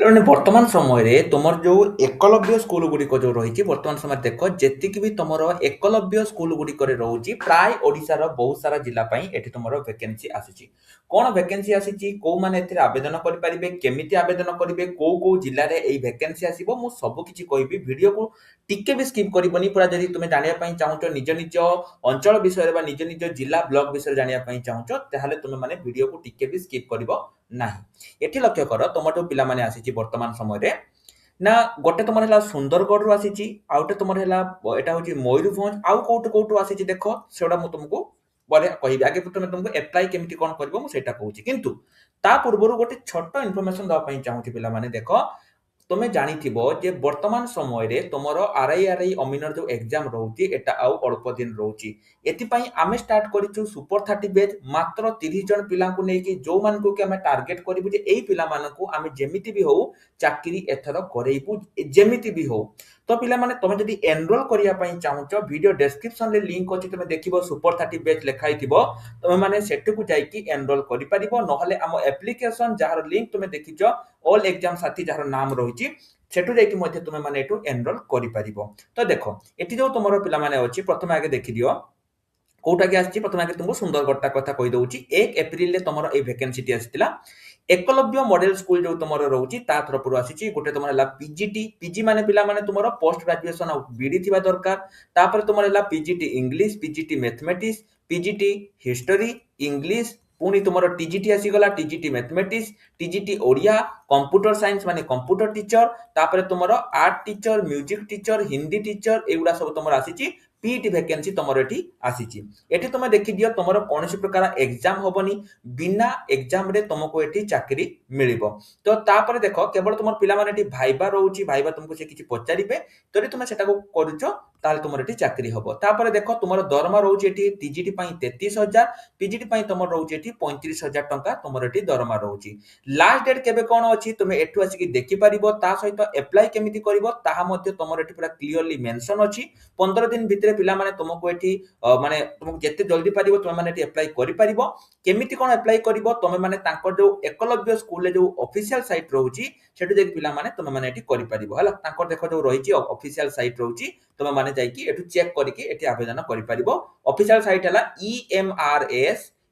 ତେଣୁ ବର୍ତ୍ତମାନ ସମୟରେ ତୁମର ଯୋଉ ଏକଲବ୍ୟ ସ୍କୁଲ ଗୁଡ଼ିକ ଯୋଉ ରହିଛି ବର୍ତ୍ତମାନ ସମୟରେ ଦେଖ ଯେତିକି ବି ତମର ଏକଲବ୍ୟ ସ୍କୁଲ ଗୁଡ଼ିକରେ ରହୁଛି ପ୍ରାୟ ଓଡ଼ିଶାର ବହୁତ ସାରା ଜିଲ୍ଲା ପାଇଁ ଏଠି ତମର ଭେକେନ୍ସି ଆସିଛି। କଣ ଭେକେନ୍ସି ଆସିଛି କୋଉମାନେ ଏଥିରେ ଆବେଦନ କରିପାରିବେ କେମିତି ଆବେଦନ କରିବେ କୋଉ କୋଉ ଜିଲ୍ଲାରେ ଏଇ ଭେକେନ୍ସି ଆସିବ ମୁଁ ସବୁ କିଛି କହିବି ଭିଡିଓକୁ ଟିକେ ବି ସ୍କିପ୍ କରିବନି ପୁରା ଯଦି ତୁମେ ଜାଣିବା ପାଇଁ ଚାହୁଁଛ ନିଜ ନିଜ ଅଞ୍ଚଳ ବିଷୟରେ ବା ନିଜ ନିଜ ଜିଲ୍ଲା ବ୍ଲକ ବିଷୟରେ ଜାଣିବା ପାଇଁ ଚାହୁଁଛ ତାହେଲେ ତୁମେ ମାନେ ଭିଡିଓକୁ ଟିକେ ବି ସ୍କିପ୍ କରିବ ନାହିଁ। ଏଠି ଲକ୍ଷ୍ୟ କର ତମର ଯୋଉ ପିଲାମାନେ ଆସିଛି ବର୍ତ୍ତମାନ ସମୟରେ ନା ଗୋଟେ ତମର ହେଲା ସୁନ୍ଦରଗଡ଼ରୁ ଆସିଛି ଆଉ ଗୋଟେ ତମର ହେଲା ଏଟା ହଉଛି ମୟୂରଭଞ୍ଜ ଆଉ କୋଉଠୁ କୋଉଠୁ ଆସିଛି ଦେଖ ସେଗୁଡା ମୁଁ ତୁମକୁ ପରେ କହିବି ଆଗେ ପ୍ରଥମେ ତୁମକୁ ଆପ୍ଲାଏ କେମିତି କଣ କରିବ ମୁଁ ସେଇଟା କହୁଛି କିନ୍ତୁ ତା ପୂର୍ବରୁ ଗୋଟେ ଛୋଟ ଇନଫର୍ମେସନ ଦେବା ପାଇଁ ଚାହୁଁଛି ପିଲାମାନେ ଦେଖ ତମେ ଜାଣିଥିବ ଯେ ବର୍ତ୍ତମାନ ସମୟରେ ତମର ଆର୍ଆଇ ଅମିନର ଯୋଉ ଏକ୍ଜାମ ରହୁଛି ଏଟା ଆଉ ଅଳ୍ପ ଦିନ ରହୁଛି ଏଥିପାଇଁ ଆମେ ଷ୍ଟାର୍ଟ କରିଛୁ ସୁପର 30 ବେଚ୍ ମାତ୍ର 30 ଜଣ ପିଲାଙ୍କୁ ନେଇକି ଯୋଉମାନଙ୍କୁ କି ଆମେ ଟାର୍ଗେଟ କରିବୁ ଯେ ଏଇ ପିଲାମାନଙ୍କୁ ଆମେ ଯେମିତି ବି ହଉ ଚାକିରି ଏଥର କରେଇବୁ ଯେମିତି ବି ହଉ ତ ପିଲାମାନେ ତମେ ଯଦି ଏନରୋଲ କରିବା ପାଇଁ ଚାହୁଁଛ ଭିଡିଓ ଡେସ୍କ୍ରିପସନରେ ଲିଙ୍କ ଅଛି ତମେ ଦେଖିବ ସୁପର 30 ବେଚ୍ ଲେଖା ହେଇଥିବ ତମେ ମାନେ ସେଠକୁ ଯାଇକି ଏନରୋଲ କରିପାରିବ ନହେଲେ ଆମ ଆପ୍ଲିକେସନ ଯାହାର ଲିଙ୍କ ତୁମେ ଦେଖିଛ ଅଲ୍ ଏକ୍ଜାମ ସାଥୀ ଯାହାର ନାମ ରହିଛି ସେଠୁ ଯାଇକି ମଧ୍ୟ ତୁମେ ମାନେ ଏଠୁ ଏନରୋଲ କରିପାରିବ। ତ ଦେଖ ଏଠି ଯୋଉ ତମର ପିଲାମାନେ ଅଛି ପ୍ରଥମେ ଆଗେ ଦେଖିଦିଅ କୋଉଟାକି ଆସିଛି ପ୍ରଥମେ ଆଗେ ତୁମକୁ ସୁନ୍ଦରଗଡ଼ଟା କଥା କହିଦଉଛି 1 ଏପ୍ରିଲରେ ତମର ଏଇ ଭେକେନ୍ସିଟି ଆସିଥିଲା एकलव्य मॉडल स्कूल जो तुम रोचे तरफ आसी गोटे तुम पीजीटी पीजी माने पिला माने तुम पोस्ट ग्रेजुएशन बीडी थिबा दरकार तापर तुम PGT English PGT mathematics PGT history English पुणी तुम टीजीटी आसीगला TGT mathematics TGT Odia computer science माने कंप्यूटर टीचर तापर तुम art teacher music teacher Hindi teacher एगुड़ा सब तुम आसी पीटी वैकेंसी तुम आसी एटी तुम देखी दियो तुम कौन प्रकार एग्जाम होबनी बिना एग्जाम रे तुमको एटी चाकरी मिलिबो। तो तापर देख केवल तुम पिला माने एटी भाइबा रहउची भाइबा तुमको से किछि पचारिबे तरी तुम सेटा को करूचो ताले तुमर एटी चाकरी हबो। तापर देख तुमर दरमा रहउची एटी टीजीटी पई 33000 पीजीटी पई तुमर रहउची एटी 35000 टंका तुमर एटी दरमा रहउची। लास्ट डेट केबे कोन अछि तुमे एठु आसी कि देखि परिबो ता सहित अप्लाई केमिति करिवो ताहा मध्ये तुमर एटी पूरा क्लियरली मेंशन अछि 15 दिन भितरे पिला माने तुमको एटी माने तुमको जते जल्दी परिबो तुमे माने एटी अप्लाई करि परिबो केमिति कोन अप्लाई करिवो तुमे माने तांको जो एकलव्य स्कूल ले जो ऑफिशियल साइट रहउची सेटु जे पिला माने तुमे माने एटी करि परिबो हला तांको देखो जो रहिची ऑफिशियल साइट रहउची तुमे माने जाई कि एटु चेक करिकि एटी आवेदन करि परिबो। ऑफिशियल साइट हला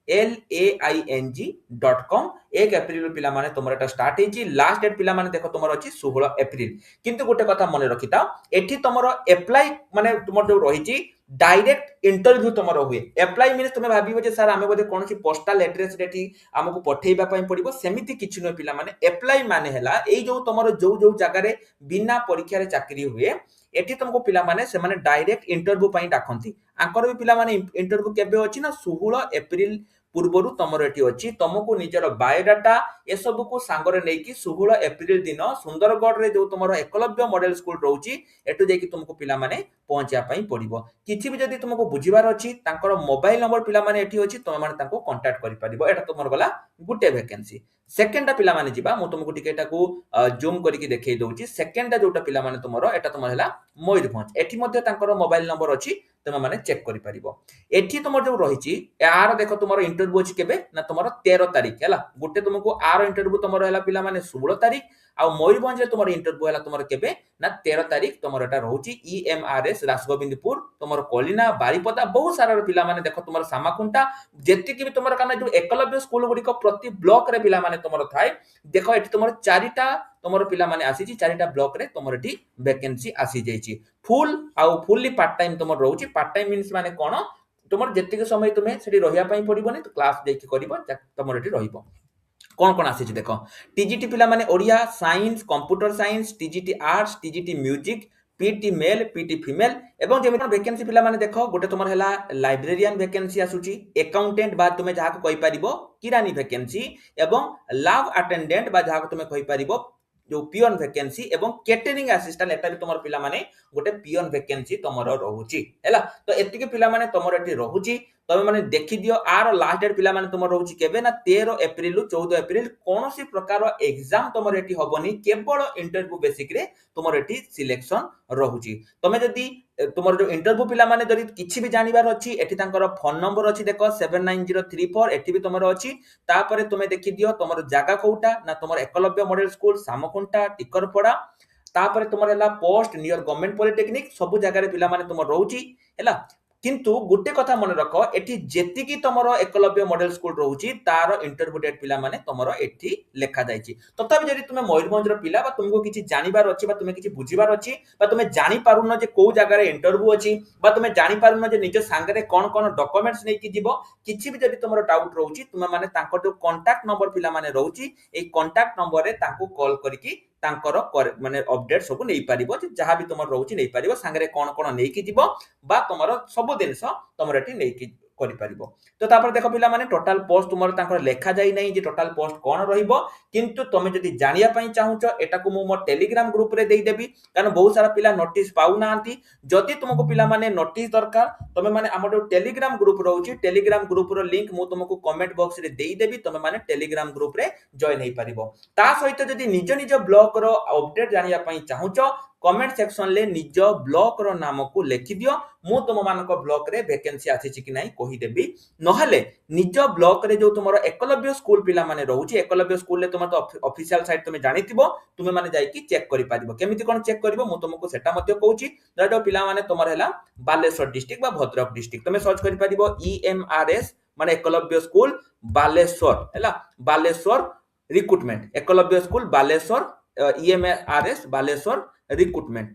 emrs.laing.com 1 एप्रिल पिला माने तुमर एटा स्टार्ट हेची लास्ट डेट पिला माने देखो तुमर अछि 16 एप्रिल किंतु गोटे कथा मने रखिता एठी तुमर अप्लाई माने तुमर जो रहिची डायरेक्ट इंटरव्यू तुमर हुए अप्लाई मीन्स तुमे भाबिबो जे सर आमे बोधे कोनसी पोस्टल एड्रेस रेटी हमकु पठेइबा पई पड़िबो सेमिति किछि न पिला माने अप्लाई माने हला एई जो तुमर जो जो जगह रे बिना परीक्षा रे चाकरी हुए एठी तुमको पिला माने से माने डायरेक्ट इंटरव्यू पई डाकंती आंकर भी पिला माने इंटरव्यू केबे अछि ना 16 एप्रिल पूर्वरु तमर एटी अछि तुमको निजर बायोडाटा ए सब को सांगरे नै कि 16 एप्रिल दिन सुंदरगढ़ रे जो तुमर एकलव्य मॉडल स्कूल रहउची एटु जे कि तुमको पिला माने पहुंचा पई पड़िबो किछि भी जदी तुमको बुझिबार अछि तांकर मोबाइल नंबर पिला माने एठी अछि तुम माने तांको कांटेक्ट करि परिबो एटा तुमर गला गुटे वैकेंसी। सेकंड पिला माने जिबा मु तुमको टिके एटा को जूम करिकि देखै दउची सेकंड जोटा पिला माने तुमर एटा तुमर हला मयूरभंज एठी मध्ये तांकर मोबाइल नंबर अछि तुम माने चेक करि परिबो। एठी तुमर जो रहिची यार देखो तुमर इंटरव्यू अछि केबे ना तुमर 13 तारिख हला गुटे तुमको आर इंटरव्यू तुमर हला पिला माने 16 तारिख आ मयूरभंज रे तुमर इंटरव्यू हला तुमर केबे ना 13 तारिख तुमर एटा रहउची ईएमआरएस रासगोविंदपुर तुमर कोलिना बारीपदा बहुत सारा पिला माने देखो तुमर सामाकुंटा जेति कि तुमर काना जो एकलव्य स्कूल गुडी को प्रति ब्लॉक रे पिला माने तुमर थाए देखो एठी तुमर चारिटा तुमर पिला माने आसीची चारिटा ब्लॉक रे तुमर एठी वैकेंसी आसी जाईची फुल आउ फुल्ली पार्ट टाइम तुमर रहउची पार्ट टाइम मीन्स माने कोन तुमर जेतिक समय तुमे सेठी रहिया पई पड़िबोनी तो क्लास देखि करिवो तुमर एठी रहिबो। कौन कौन आसी देखो टीजीटी पिला माने Odia science computer science TGT arts TGT music PT male PT female एवं जेमे वैकेंसी पिला माने देखो गोटे तुमर हला लाइब्रेरियन वैकेंसी आसुची अकाउंटेंट बा तुमे जहा को कहि परिबो किरानी वैकेंसी एवं लैब अटेंडेंट बा जहा को तुमे कहि परिबो जो पियन वैकेंसी एवं कैटरिंग असिस्टेंट एटा भी तुमर पिला माने गोटे पियन वैकेंसी तुमर रहउची हैला तो एतिके पिला माने तुमर एठी रहउची ତମେ ମାନେ ଦେଖିଦିଅ ଆର ଲାଷ୍ଟ ଡେଟ୍ ପିଲାମାନେ ତମର ରହୁଛି କେବେ ନା 13 ଏପ୍ରିଲ 14 ଏପ୍ରିଲ କୌଣସି ପ୍ରକାର ଏକ୍ସାମ ତମର ଏଠି ହବନି କେବଳ ଇଣ୍ଟରଭ୍ୟୁ ବେସିକରେ ତୁମର ଏଠି ସିଲେକ୍ସନ ରହୁଛି ତମେ ଯଦି ତୁମର ଯୋଉ ଇଣ୍ଟରଭ୍ୟୁ ପିଲାମାନେ ଯଦି କିଛି ବି ଜାଣିବାର ଅଛି ଏଠି ତାଙ୍କର ଫୋନ ନମ୍ବର ଅଛି ଦେଖ 79034 ଏଠି ବି ତମର ଅଛି ତାପରେ ତୁମେ ଦେଖିଦିଅ ତମର ଜାଗା କୋଉଟା ନା ତମର ଏକଲବ୍ୟ ମଡେଲ ସ୍କୁଲ ସାମଖୁଣ୍ଟା ଟିକରପଡା ତାପରେ ତୁମର ହେଲା ପୋଷ୍ଟ ନିୟର ଗଭର୍ଣ୍ଣମେଣ୍ଟ ପଲିଟେକ୍ନିକ ସବୁ ଜାଗାରେ ପିଲାମାନେ ତୁମର ରହୁଛି ହେଲା କିନ୍ତୁ ଗୋଟେ କଥା ମନେ ରଖ ଏଠି ଯେତିକି ତମର ଏକଲବ୍ୟ ମଡେଲ ସ୍କୁଲ ରହୁଛି ତାର ଇଣ୍ଟରଭ୍ୟୁ ଡେଟ୍ ପିଲାମାନେ ତମର ଏଠି ଲେଖା ଯାଇଛି ତଥାପି ଯଦି ତୁମେ ମୟୂରଭଞ୍ଜର ପିଲା ବା ତୁମକୁ କିଛି ଜାଣିବାର ଅଛି ବା ତୁମେ କିଛି ବୁଝିବାର ଅଛି ବା ତୁମେ ଜାଣିପାରୁନ ଯେ କୋଉ ଜାଗାରେ ଇଣ୍ଟରଭ୍ୟୁ ଅଛି ବା ତୁମେ ଜାଣିପାରୁନ ଯେ ନିଜ ସାଙ୍ଗରେ କଣ କଣ ଡକୁମେଣ୍ଟସ ନେଇକି ଯିବ କିଛି ବି ଯଦି ତମର ଡାଉଟ ରହୁଛି ତୁମେ ମାନେ ତାଙ୍କ ଯୋଉ କଣ୍ଟାକ୍ଟ ନମ୍ବର ପିଲାମାନେ ରହୁଛି ଏଇ କଣ୍ଟାକ୍ଟ ନମ୍ବରରେ ତାଙ୍କୁ କଲ୍ କରିକି ତାଙ୍କର ମାନେ ଅପଡେଟ ସବୁ ନେଇପାରିବ ଯେ ଯାହା ବି ତମର ରହୁଛି ନେଇପାରିବ ସାଙ୍ଗରେ କଣ କଣ ନେଇକି ଯିବ ବା ତମର ସବୁ ଜିନିଷ ତମର ଏଠି ନେଇକି କରିପାରିବ ତ ତାପରେ ଦେଖ ପିଲାମାନେ ଟୋଟାଲ ପୋଷ୍ଟ ତୁମର ତାଙ୍କର ଲେଖା ଯାଇ ନାହିଁ ଯେ ଟୋଟାଲ ପୋଷ୍ଟ କଣ ରହିବ କିନ୍ତୁ ତମେ ଯଦି ଜାଣିବା ପାଇଁ ଚାହୁଁଛ ଏଟାକୁ ମୁଁ ମୋ ଟେଲିଗ୍ରାମ ଗ୍ରୁପରେ ଦେଇଦେବି କାରଣ ବହୁତ ସାରା ପିଲା ନୋଟିସ ପାଉନାହାନ୍ତି ଯଦି ତୁମକୁ ପିଲାମାନେ ନୋଟିସ ଦରକାର ତମେ ମାନେ ଆମର ଯୋଉ ଟେଲିଗ୍ରାମ ଗ୍ରୁପ ରହୁଛି ଟେଲିଗ୍ରାମ ଗ୍ରୁପର ଲିଙ୍କ ମୁଁ ତୁମକୁ କମେଣ୍ଟ ବକ୍ସରେ ଦେଇଦେବି ତମେ ମାନେ ଟେଲିଗ୍ରାମ ଗ୍ରୁପରେ ଜଏନ ହେଇପାରିବ ତା ସହିତ ଯଦି ନିଜ ନିଜ ବ୍ଲକର ଅପଡେଟ ଜାଣିବା ପାଇଁ ଚାହୁଁଛ कमेंट सेक्शन ले निज ब्लॉक रो नाम को लिखि दियो मु तुम मानक ब्लॉक रे वैकेंसी आसी कि नहीं कहि देबी नहले निज ब्लॉक रे जो तुमरो एकलव्य स्कूल पिला माने रहउची एकलव्य स्कूल ले तुम तो ऑफिशियल साइट तुम जानिथिबो तुमे माने जाई कि चेक करि पारिबो केमिति कोन चेक करिवो मु तुमको सेटा मध्ये कहूची जो पिला माने तुमर हैला बालेश्वर डिस्ट्रिक्ट बा भद्रक डिस्ट्रिक्ट तुमे सर्च करि पारिबो ईएमआरएस माने एकलव्य स्कूल बालेश्वर हैला Baleshwar recruitment Eklavya school Baleshwar EMRS Baleshwar recruitment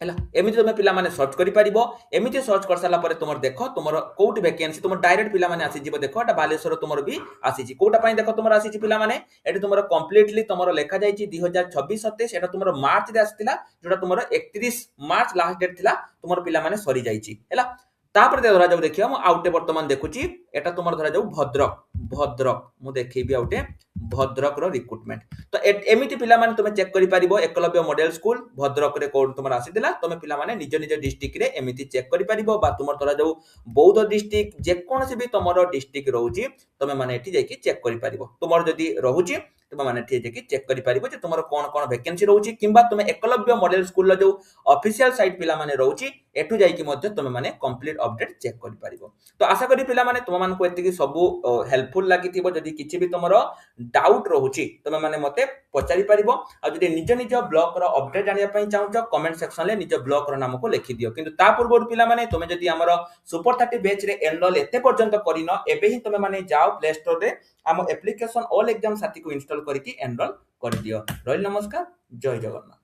हैला एमिति तुम पिला माने सर्च करि परिबो एमिति सर्च कर साला परे तुमर देखो तुमर कोउट वैकेंसी तुमर डायरेक्ट पिला माने आसी जिवो देखो एटा बालेश्वर तुमर भी आसी छि कोउटा पई देखो तुमर आसी छि पिला माने एटा तुमर कंप्लीटली तुमर लेखा जाई छि 2026 27 एटा तुमर मार्च रे आस्तिला जोटा तुमर 31 मार्च लास्ट डेट थिला तुमर पिला माने सरी जाई छि हैला तापर धरा जाऊ देखियो मु आउटे वर्तमान देखुची एटा तुमर धरा जाऊ भद्रक भद्रक मु देखैबी आउटे भद्रक रो रिक्रुटमेंट तो एमिति पिला माने तुमे चेक करि परिबो एकलव्य मॉडल स्कूल भद्रक रे कोड तुमर आसी दिला तुमे पिला माने निज निज डिस्ट्रिक्ट रे एमिति चेक करि परिबो बा तुमर धरा जाऊ बौद्ध डिस्ट्रिक्ट जे कोनसी भी तुमरो डिस्ट्रिक्ट रहउची तुमे माने एठी जाई कि चेक करि परिबो तुमर जदी रहउची तुमे माने एठी जाई कि चेक करि परिबो जे तुमरो कोन कोन वैकेंसी रहउची किंबा तुमे एकलव्य मॉडल स्कूल लो जो ऑफिशियल साइट पिला माने रहउची एठु जाई कि मध्ये तुमे माने कंप्लीट अपडेट चेक करि परिबो तो आशा करी पिला माने तुम मानको एतिकी सब हेल्पफुल लागिथिबो जदी किछि भी तुमरो डाउट रहउची तुमे माने मते पचारि परिबो आ जदी निज निज ब्लॉक रो अपडेट जानिया पई चाहूछ कमेंट सेक्शन ले निज ब्लॉक रो नाम को लिखि दियो किंतु ता पूर्व पिला माने तुमे जदी हमरो सुपर 30 बैच रे एनरोल एते पर्यंत करिनो एबे ही तुमे माने जाओ प्ले स्टोर रे हम एप्लीकेशन ऑल एग्जाम साथी को इंस्टॉल करिकि एनरोल कर दियो। रहल नमस्कार, जय जगन्नाथ।